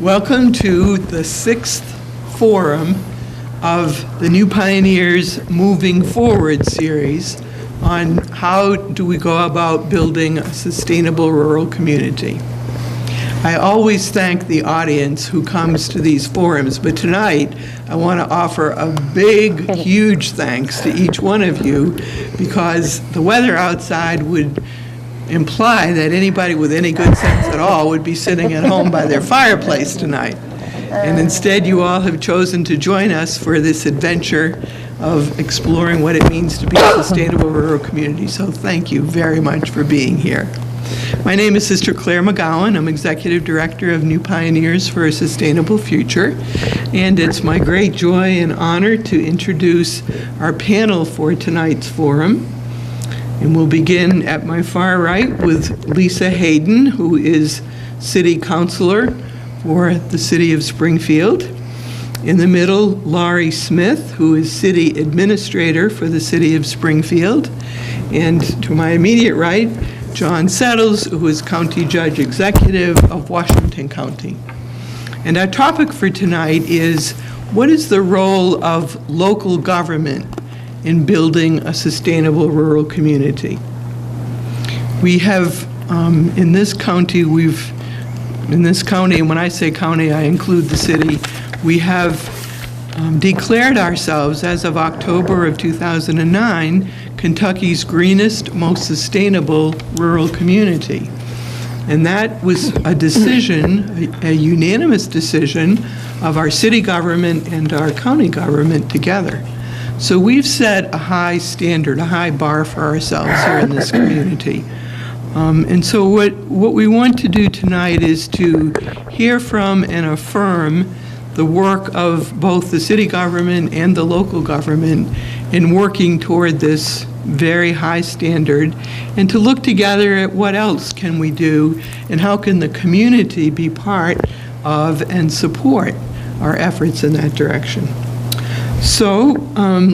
Welcome to the 6th forum of the New Pioneers Moving Forward series on how do we go about building a sustainable rural community. I always thank the audience who comes to these forums, but tonight I want to offer a big, huge thanks to each one of you, because the weather outside would imply that anybody with any good sense at all would be sitting at home by their fireplace tonight. And instead, you all have chosen to join us for this adventure of exploring what it means to be a sustainable rural community. So thank you very much for being here. My name is Sister Claire McGowan. I'm Executive Director of New Pioneers for a Sustainable Future. And it's my great joy and honor to introduce our panel for tonight's forum. And we'll begin at my far right with Lisa Hayden, who is City Councilor for the City of Springfield. In the middle, Laurie Smith, who is City Administrator for the City of Springfield. And to my immediate right, John Settles, who is County Judge Executive of Washington County. And our topic for tonight is, what is the role of local government in building a sustainable rural community? We have, in this county, and when I say county, I include the city, we have declared ourselves, as of October of 2009, Kentucky's greenest, most sustainable rural community. And that was a decision, a unanimous decision of our city government and our county government together. So we've set a high standard, a high bar for ourselves here in this community. And so what we want to do tonight is to hear from and affirm the work of both the city government and the local government in working toward this very high standard, and to look together at what else can we do and how can the community be part of and support our efforts in that direction. So,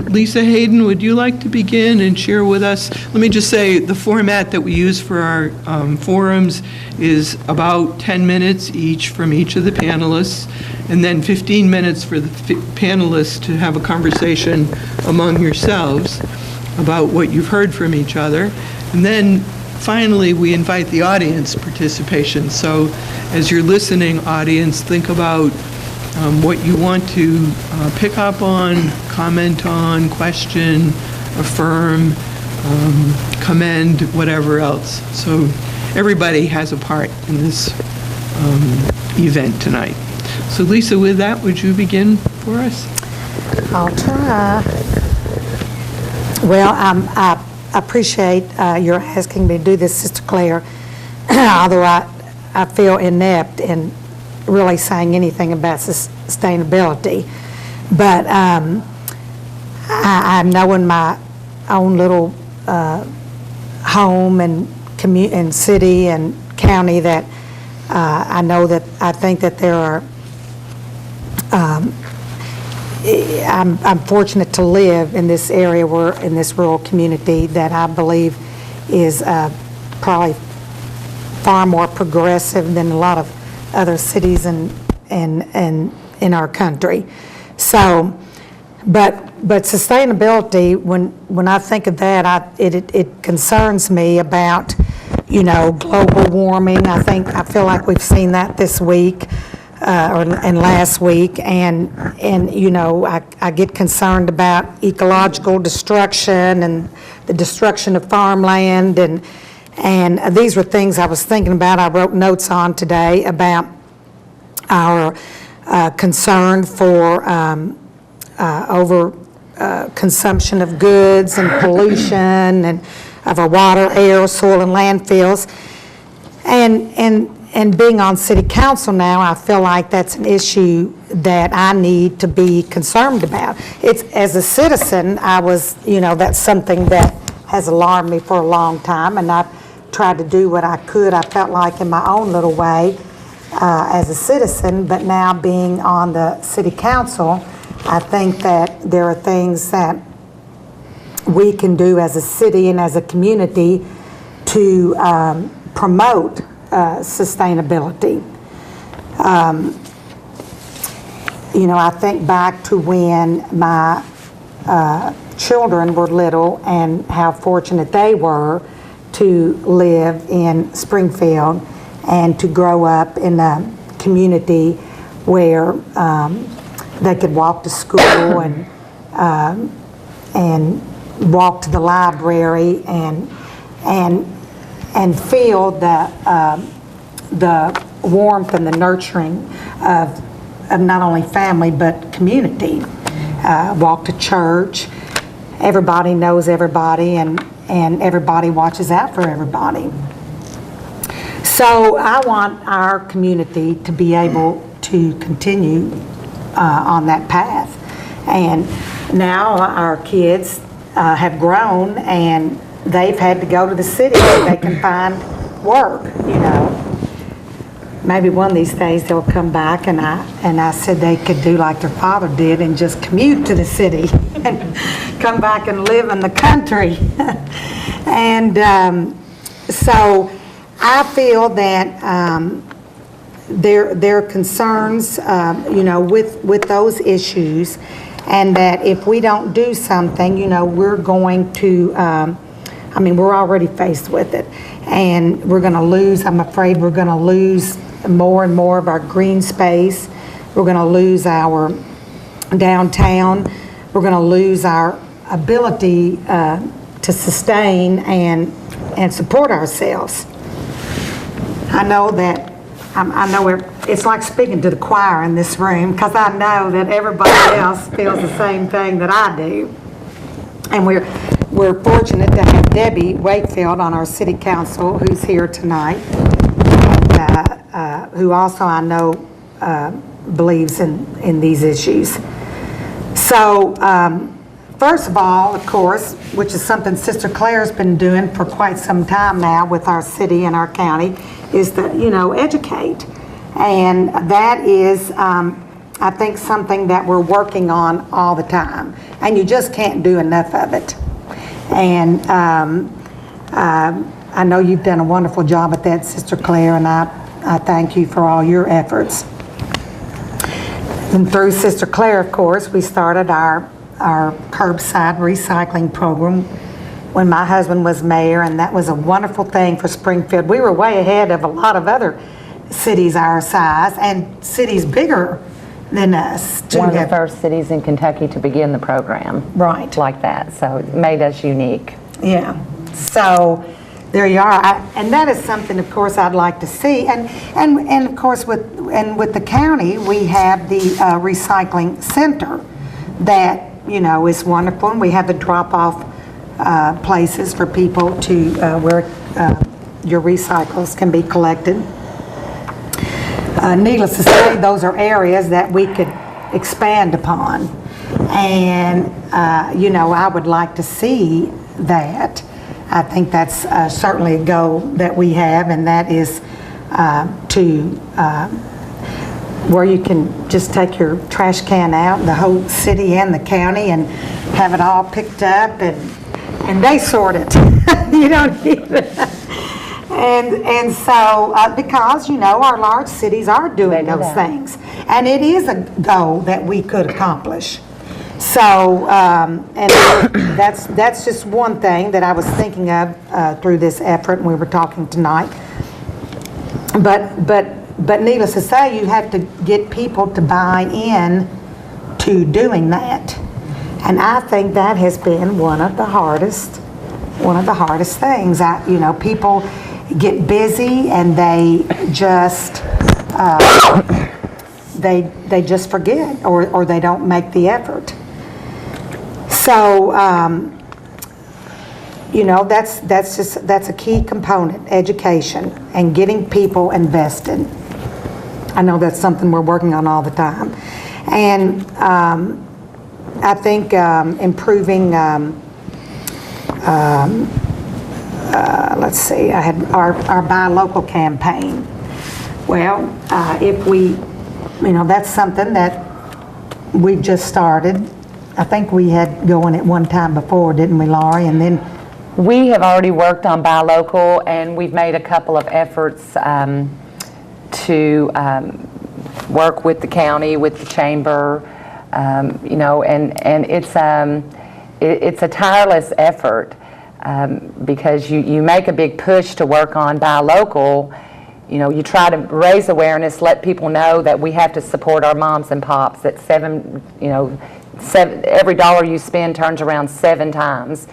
Lisa Hayden, would you like to begin and share with us? Let me just say the format that we use for our forums is about 10 minutes each from each of the panelists, and then 15 minutes for the panelists to have a conversation among yourselves about what you've heard from each other. And then finally, we invite the audience participation. So as you're listening, audience, think about what you want to pick up on, comment on, question, affirm, commend, whatever else. So everybody has a part in this event tonight. So Lisa, with that, would you begin for us? I'll try. Well, I appreciate your asking me to do this, Sister Claire, although I feel inept in really saying anything about sustainability. But I know in my own little home and city and county that I think that there are, I'm fortunate to live in this area in this rural community that I believe is probably far more progressive than a lot of other cities and in our country. So, but sustainability, when I think of that, it concerns me about, global warming. I feel like we've seen that this week and last week, and I get concerned about ecological destruction and the destruction of farmland, and these were things I was thinking about. I wrote notes on today about our concern for over consumption of goods and pollution and of our water, air, soil, and landfills. And being on city council now, I feel like that's an issue that I need to be concerned about. It's, as a citizen, that's something that has alarmed me for a long time, and I've tried to do what I could, I felt like, in my own little way as a citizen. But now being on the city council, I think that there are things that we can do as a city and as a community to promote sustainability. I think back to when my children were little and how fortunate they were to live in Springfield and to grow up in a community where they could walk to school and walk to the library and feel the warmth and the nurturing of not only family but community. Walk to church. Everybody knows everybody, and everybody watches out for everybody. So I want our community to be able to continue on that path. And now our kids have grown and they've had to go to the city so they can find work, Maybe one of these days they'll come back, and I said they could do like their father did and just commute to the city and come back and live in the country. And so I feel that there are concerns, with those issues, and that if we don't do something, we're going to, we're already faced with it, and we're going to lose, I'm afraid we're going to lose more and more of our green space. We're going to lose our downtown. We're going to lose our ability to sustain and support ourselves. I know that it's like speaking to the choir in this room, because I know that everybody else feels the same thing that I do. And we're fortunate to have Debbie Wakefield on our city council, who's here tonight, and who also I know believes in these issues. So first of all, of course, which is something Sister Claire's been doing for quite some time now with our city and our county, is to, educate. And that is, I think, something that we're working on all the time. And you just can't do enough of it. And I know you've done a wonderful job at that, Sister Claire, and I thank you for all your efforts. And through Sister Claire, of course, we started our curbside recycling program when my husband was mayor, and that was a wonderful thing for Springfield. We were way ahead of a lot of other cities our size and cities bigger than us. One of the first cities in Kentucky to begin the program. Right. Like that, so it made us unique. Yeah, so there you are. And that is something, of course, I'd like to see. And of course, with the county, we have the recycling center that, is wonderful. And we have the drop-off places for people to where your recycles can be collected. Needless to say, those are areas that we could expand upon. And, I would like to see that. I think that's certainly a goal that we have, and that is where you can just take your trash can out, the whole city and the county, and have it all picked up, and they sort it. You don't need it. And so, because, our large cities are doing those things. And it is a goal that we could accomplish. So, and that's just one thing that I was thinking of through this effort, and we were talking tonight. But needless to say, you have to get people to buy in to doing that. And I think that has been one of the hardest things. People get busy and they just they just forget, or they don't make the effort. So that's a key component, education and getting people invested. I know that's something we're working on all the time. And I think improving, let's see, I had our Buy Local campaign. Well, if we, that's something that we've just started. I think we had going at one time before, didn't we, Laurie? And then we have already worked on Buy Local, and we've made a couple of efforts to work with the county, with the chamber, you know, and it's a tireless effort because you make a big push to work on buy local. You know, you try to raise awareness, let people know that we have to support our moms and pops. That every dollar you spend turns around 7 times.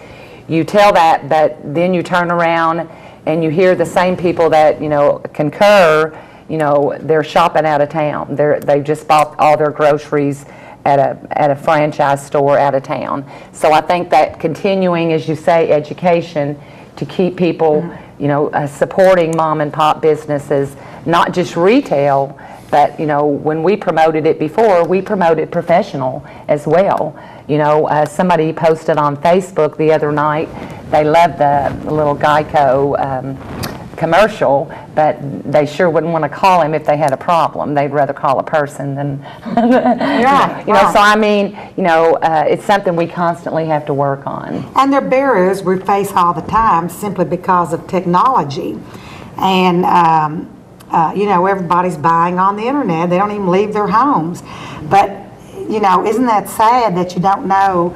You tell that, but then you turn around and you hear the same people that, you know, concur, you know, they're shopping out of town. They just bought all their groceries at a franchise store out of town. So I think that continuing, as you say, education to keep people, you know, supporting mom and pop businesses, not just retail, but, you know, when we promoted it before, we promoted professional as well. You know, somebody posted on Facebook the other night, they loved the little Geico commercial, but they sure wouldn't want to call him if they had a problem. They'd rather call a person than, you know, so I mean, you know, it's something we constantly have to work on. And they're barriers we face all the time simply because of technology. And, you know, everybody's buying on the internet. They don't even leave their homes. But, you know, isn't that sad that you don't know?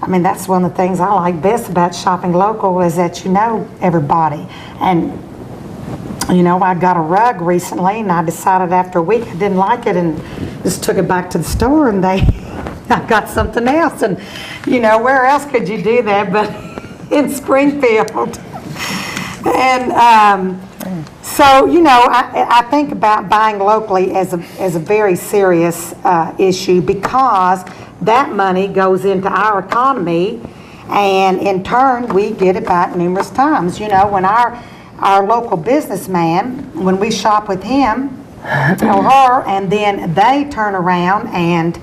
I mean, that's one of the things I like best about shopping local is that you know everybody. And, you know, I got a rug recently and I decided after a week I didn't like it and just took it back to the store and I got something else. And, you know, where else could you do that but in Springfield? And so, you know, I think about buying locally as a very serious issue because that money goes into our economy, and in turn, we get it back numerous times. You know, when our local businessman, when we shop with him or her, and then they turn around and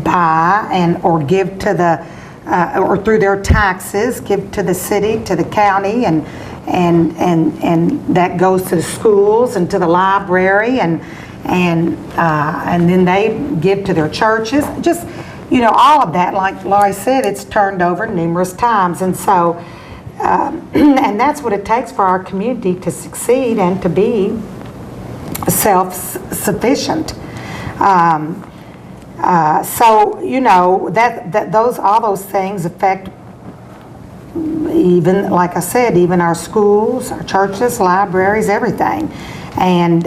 buy or give to the or through their taxes, give to the city, to the county, and that goes to the schools and to the library and then they give to their churches. Just, you know, all of that, like Laurie said, it's turned over numerous times. And so, and that's what it takes for our community to succeed and to be self-sufficient. So, you know, all those things affect even, like I said, even our schools, our churches, libraries, everything. And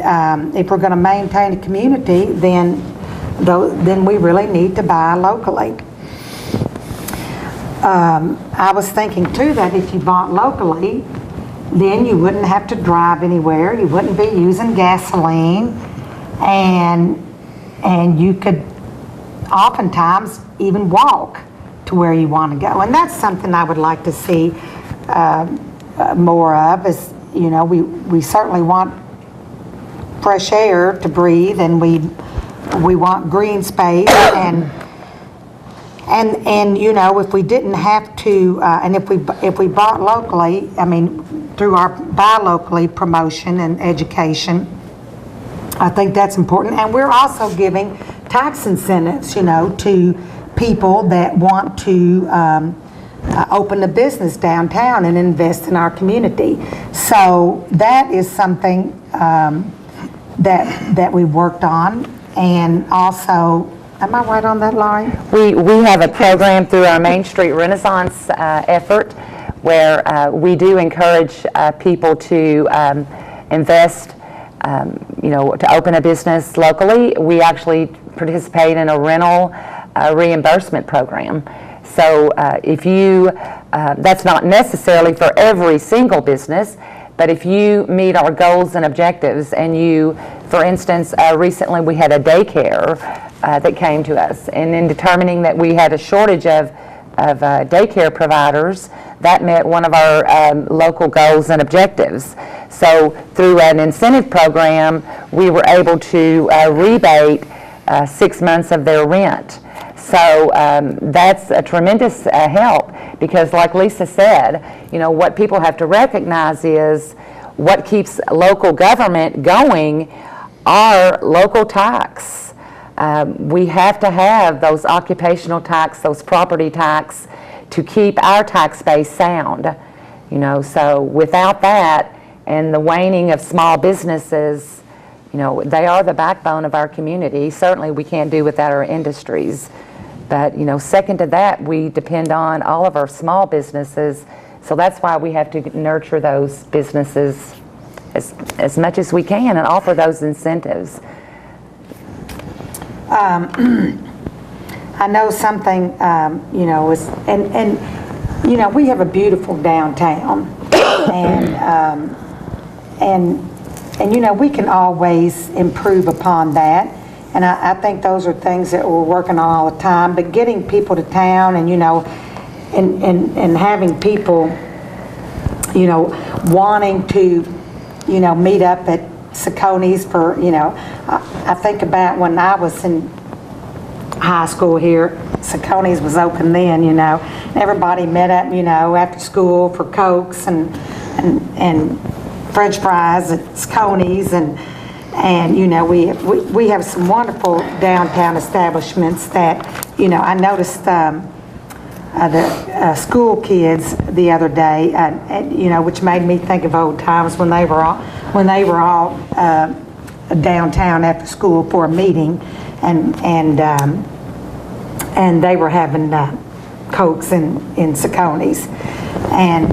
if we're going to maintain a community, then we really need to buy locally. I was thinking too that if you bought locally, then you wouldn't have to drive anywhere. You wouldn't be using gasoline, and you could oftentimes even walk to where you want to go. And that's something I would like to see more of. Is, you know, we certainly want fresh air to breathe, and we want green space, and you know, if we didn't have to, and if we bought locally, I mean, through our buy locally promotion and education, I think that's important. And we're also giving tax incentives, you know, to people that want to open a business downtown and invest in our community. So that is something that we worked on. And also, am I right on that, Laurie? We have a program through our Main Street Renaissance effort where we do encourage people to invest, you know, to open a business locally. We actually participate in a rental reimbursement program. So if you, that's not necessarily for every single business, but if you meet our goals and objectives, and you, for instance, recently we had a daycare that came to us, and in determining that we had a shortage of daycare providers, that met one of our local goals and objectives. So through an incentive program, we were able to rebate 6 months of their rent. So that's a tremendous help, because like Lisa said, you know, what people have to recognize is what keeps local government going are local tax. We have to have those occupational tax, those property tax, to keep our tax base sound. You know, so without that and the waning of small businesses, they are the backbone of our community. Certainly we can't do without our industries. But, second to that, we depend on all of our small businesses. So that's why we have to nurture those businesses as much as we can and offer those incentives. I know something, is, and we have a beautiful downtown, and we can always improve upon that. And I think those are things that we're working on all the time. But getting people to town, and and having people, wanting to, meet up at Sacconi's for, I think about when I was in high school here, Sacconi's was open then, and everybody met up, after school for Cokes and French fries at Sacconi's, and we have some wonderful downtown establishments that, I noticed the school kids the other day, which made me think of old times when they were all downtown after school for a meeting, and they were having Cokes in Sacconi's, and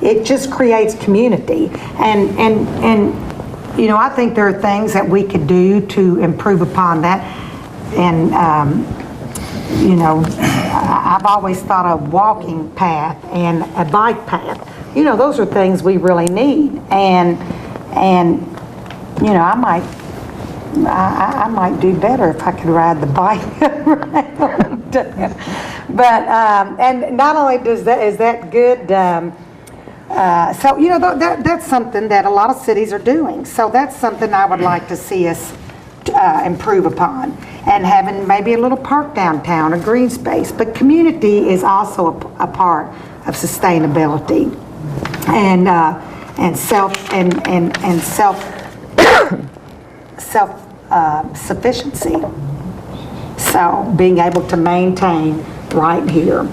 it just creates community, and I think there are things that we could do to improve upon that, and I've always thought a walking path and a bike path, those are things we really need, and I might do better if I could ride the bike around. But and not only is that good, so that's something that a lot of cities are doing. So that's something I would like to see us improve upon, and having maybe a little park downtown or green space. But community is also a part of sustainability, and self-sufficiency. So being able to maintain right here.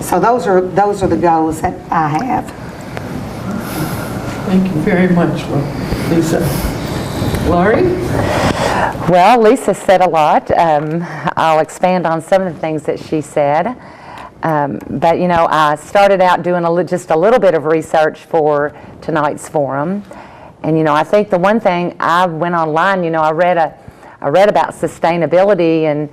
So those are the goals that I have. Thank you very much, Lisa. Laurie? Well, Lisa said a lot. I'll expand on some of the things that she said. But I started out doing just a little bit of research for tonight's forum. And I think the one thing, I went online, I read about sustainability, and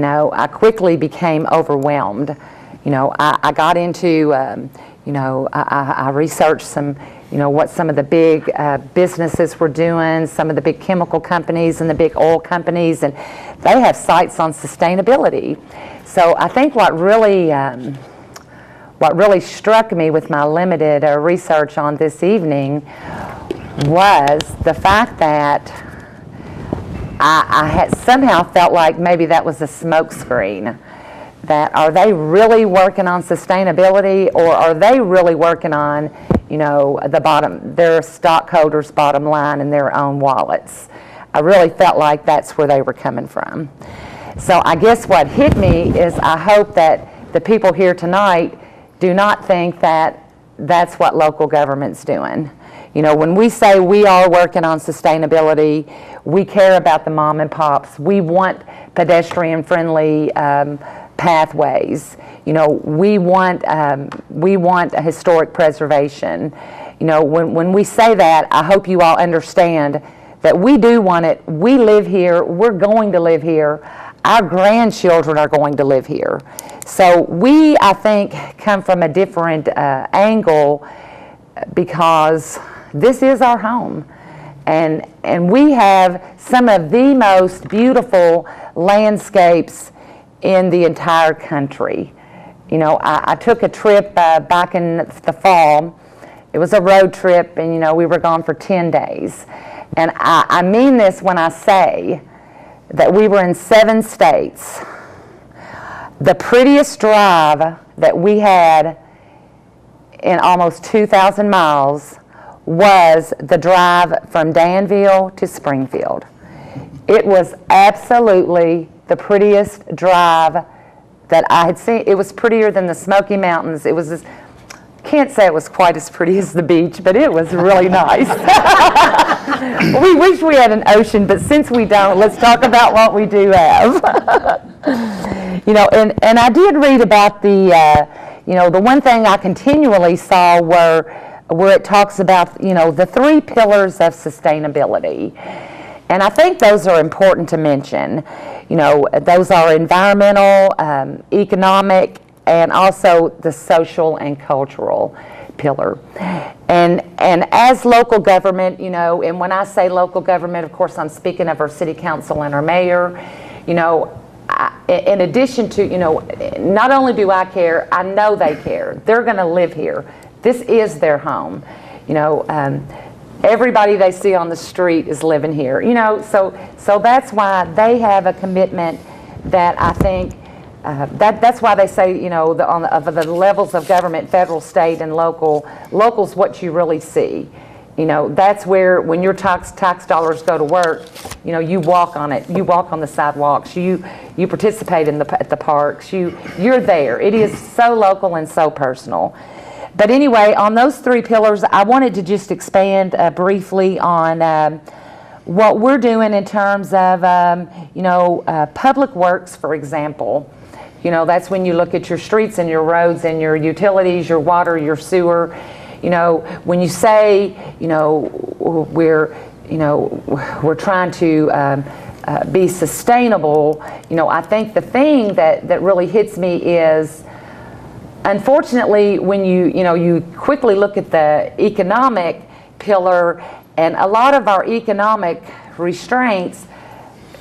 I quickly became overwhelmed. I got into, I researched some, what some of the big businesses were doing, some of the big chemical companies and the big oil companies, and they have sights on sustainability. So I think what really struck me with my limited research on this evening was the fact that I had somehow felt like maybe that was a smokescreen. That are they really working on sustainability, or are they really working on, their stockholders' bottom line in their own wallets? I really felt like that's where they were coming from. So I guess what hit me is I hope that the people here tonight do not think that that's what local government's doing. When we say we are working on sustainability, we care about the mom and pops. We want pedestrian-friendly pathways. We want a historic preservation. When we say that, I hope you all understand that we do want it. We live here. We're going to live here. Our grandchildren are going to live here. So we, I think, come from a different angle, because this is our home. And we have some of the most beautiful landscapes in the entire country. I took a trip back in the fall. It was a road trip, and we were gone for 10 days. And I mean this when I say that we were in 7 states. The prettiest drive that we had in almost 2,000 miles was the drive from Danville to Springfield. It was absolutely the prettiest drive that I had seen. It was prettier than the Smoky Mountains. It was, can't say it was quite as pretty as the beach, but it was really nice. We wish we had an ocean, but since we don't, let's talk about what we do have. And I did read about the one thing I continually saw where it talks about, the 3 pillars of sustainability. And I think those are important to mention. Those are environmental, economic, and also the social and cultural pillar. And as local government, and when I say local government, of course, I'm speaking of our city council and our mayor, in addition to, not only do I care, I know they care. They're going to live here. This is their home. Everybody they see on the street is living here. So that's why they have a commitment that I think, that's why they say, of the levels of government, federal, state, and local's what you really see. That's where, when your tax dollars go to work, you walk on it. You walk on the sidewalks. You participate at the parks. You're there. It is so local and so personal. But anyway, on those 3 pillars, I wanted to just expand briefly on what we're doing in terms of, public works, for example. That's when you look at your streets and your roads and your utilities, your water, your sewer. When you say, we're trying to be sustainable, I think the thing that really hits me is, unfortunately, when you quickly look at the economic pillar, and a lot of our economic restraints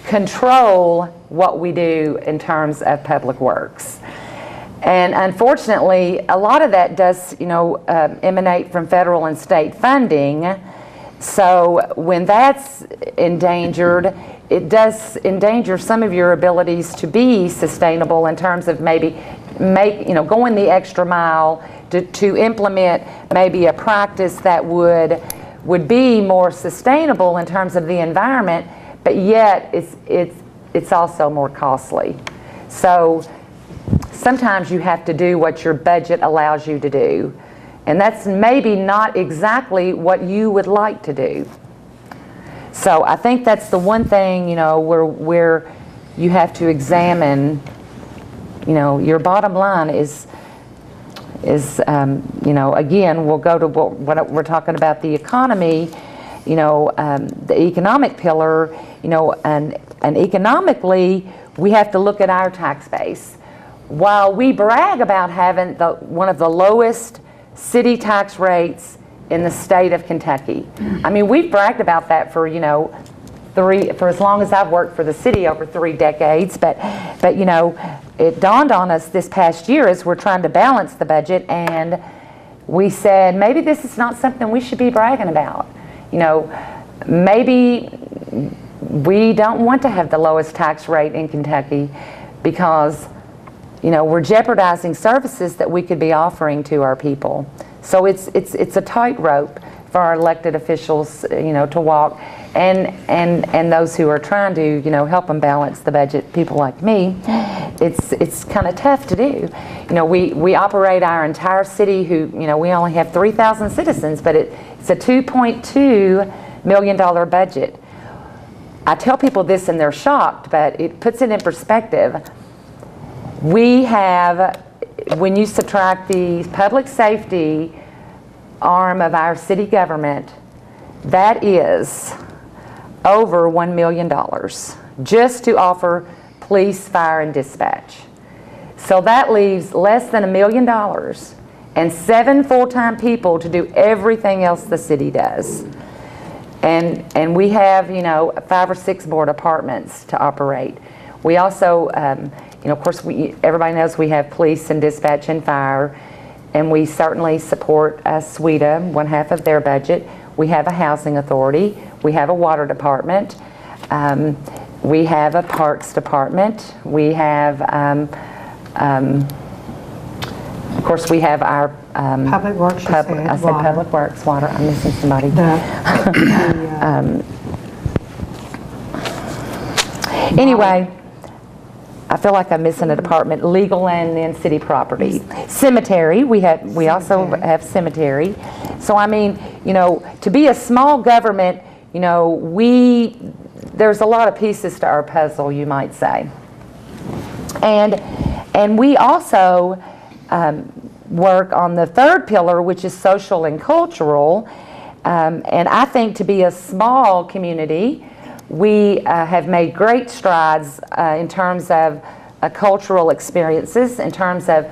control what we do in terms of public works. And unfortunately, a lot of that does, emanate from federal and state funding. So when that's endangered, it does endanger some of your abilities to be sustainable in terms of maybe going the extra mile to implement maybe a practice that would be more sustainable in terms of the environment, but yet it's also more costly. So sometimes you have to do what your budget allows you to do, and that's maybe not exactly what you would like to do. So I think that's the one thing, where you have to examine, your bottom line is again, we'll go to what we're talking about, the economy, the economic pillar, and economically, we have to look at our tax base. While we brag about having one of the lowest city tax rates in the state of Kentucky. I mean, we've bragged about that for, for as long as I've worked for the city, over 3 decades, but it dawned on us this past year as we're trying to balance the budget, and we said, maybe this is not something we should be bragging about. Maybe we don't want to have the lowest tax rate in Kentucky because, we're jeopardizing services that we could be offering to our people. So it's a tightrope for our elected officials, to walk, and those who are trying to, help them balance the budget. People like me, it's kind of tough to do. We operate our entire city. We only have 3,000 citizens, but it's a $2.2 million budget. I tell people this and they're shocked, but it puts it in perspective. We have, when you subtract the public safety arm of our city government, that is over $1 million just to offer police, fire, and dispatch. So that leaves less than $1 million and 7 full-time people to do everything else the city does. And we have, 5 or 6 more departments to operate. We also, of course, everybody knows we have police and dispatch and fire, and we certainly support SWEDA, 1/2 of their budget. We have a housing authority. We have a water department. We have a parks department. We have, of course, we have our Public Works. I said Public Works, water. I'm missing somebody. Anyway, I feel like I'm missing a department. Legal and then city property. Cemetery. We also have cemetery. So I mean, to be a small government, you know, there's a lot of pieces to our puzzle, you might say. And we also work on the third pillar, which is social and cultural. And I think to be a small community, we have made great strides in terms of cultural experiences, in terms of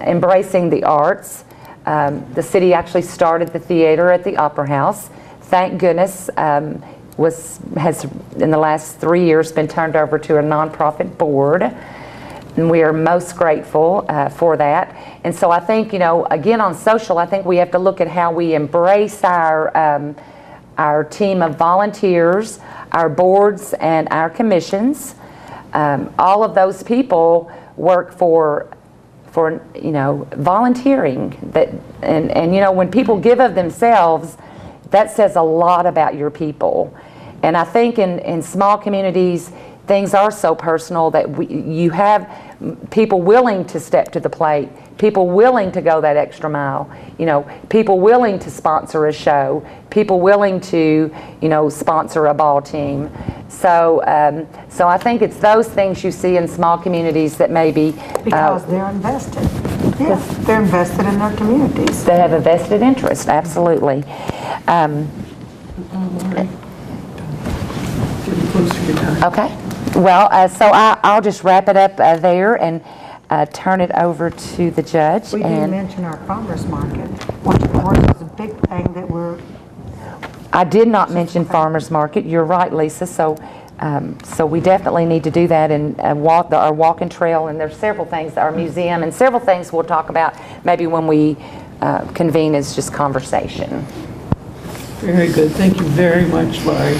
embracing the arts. The city actually started the theater at the Opera House. Thank goodness, has in the last 3 years been turned over to a nonprofit board, and we are most grateful for that. And so I think, you know, again on social, I think we have to look at how we embrace our team of volunteers, our boards, and our commissions. All of those people work for you know, volunteering. And you know, when people give of themselves, that says a lot about your people. And I think in small communities, things are so personal that you have people willing to step to the plate, people willing to go that extra mile, you know, people willing to sponsor a show, people willing to, you know, sponsor a ball team. So, so I think it's those things you see in small communities that maybe Because they're invested. Yes, they're invested in their communities. they have a vested interest, absolutely. Getting close to your time. Okay. Well, so I'll just wrap it up there and turn it over to the judge. We didn't mention our farmers market, which of course is a big thing that I did not mention farmers market. You're right, Lisa. So, so we definitely need to do that and walk our walking trail. And there's several things, our museum, and several things we'll talk about maybe when we convene as just conversation. Very good. Thank you very much, Laurie.